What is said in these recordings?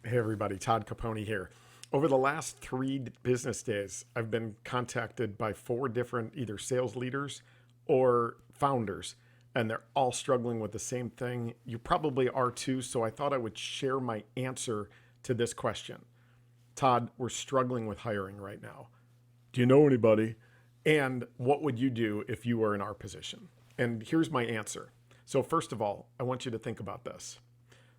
Hey everybody, Todd Caponi here. Over the last 3 business days, I've been contacted by 4 different either sales leaders or founders, and they're all struggling with the same thing. You probably are too, so I thought I would share my answer to this question. Todd, we're struggling with hiring right now. Do you know anybody? And what would you do if you were in our position? And here's my answer. So, first of all, I want you to think about this.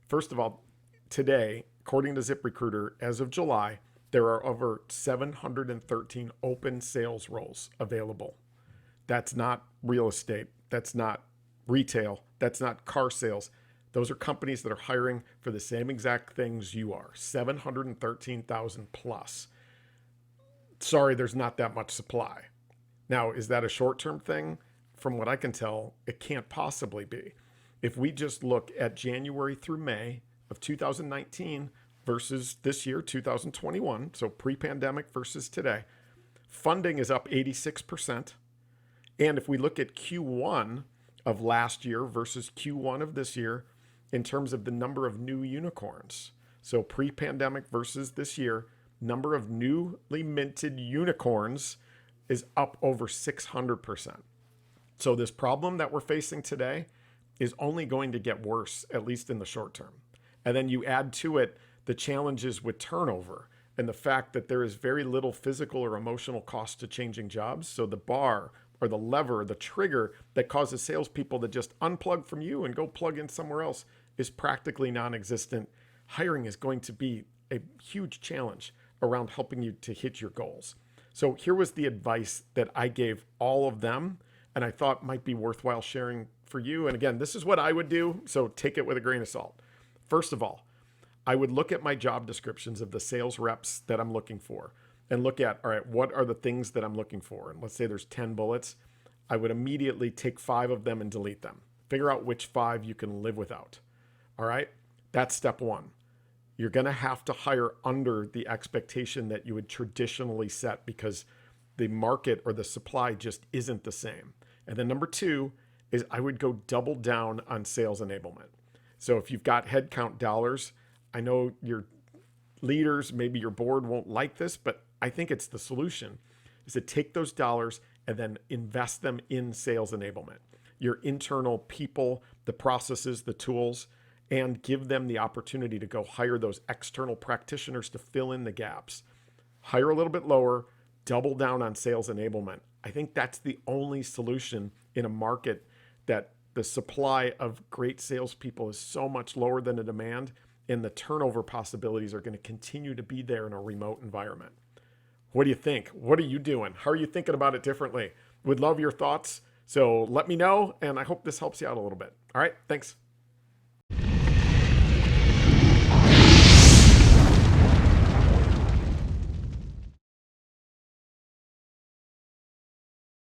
First of all, today, according to ZipRecruiter, as of July, there are over 713 open sales roles available. That's not real estate. That's not retail. That's not car sales. Those are companies that are hiring for the same exact things you are, 713,000 plus. Sorry, there's not that much supply. Now, is that a short term thing? From what I can tell, it can't possibly be. If we just look at January through May of 2019 versus this year, 2021, so pre pandemic versus today, funding is up 86%. And if we look at Q1 of last year versus Q1 of this year, in terms of the number of new unicorns, so pre pandemic versus this year, number of newly minted unicorns is up over 600%. So this problem that we're facing today is only going to get worse, at least in the short term. And then you add to it the challenges with turnover and the fact that there is very little physical or emotional cost to changing jobs. So the bar or the lever, the trigger that causes salespeople to just unplug from you and go plug in somewhere else is practically non-existent. Hiring is going to be a huge challenge around helping you to hit your goals. So here was the advice that I gave all of them and I thought might be worthwhile sharing for you. And again, this is what I would do, so take it with a grain of salt. First of all, I would look at my job descriptions of the sales reps that I'm looking for and look at, all right, what are the things that I'm looking for? And let's say there's 10 bullets. I would immediately take 5 of them and delete them. Figure out which 5 you can live without. All right, that's step one. You're going to have to hire under the expectation that you would traditionally set because the market or the supply just isn't the same. And then number 2 is I would go double down on sales enablement. So if you've got headcount dollars, I know your leaders, maybe your board won't like this, but I think it's the solution is to take those dollars and then invest them in sales enablement, your internal people, the processes, the tools, and give them the opportunity to go hire those external practitioners to fill in the gaps. Hire a little bit lower, double down on sales enablement. I think that's the only solution in a market that the supply of great salespeople is so much lower than the demand, and the turnover possibilities are going to continue to be there in a remote environment. What do you think? What are you doing? How are you thinking about it differently? Would love your thoughts. So let me know, and I hope this helps you out a little bit. All right, thanks.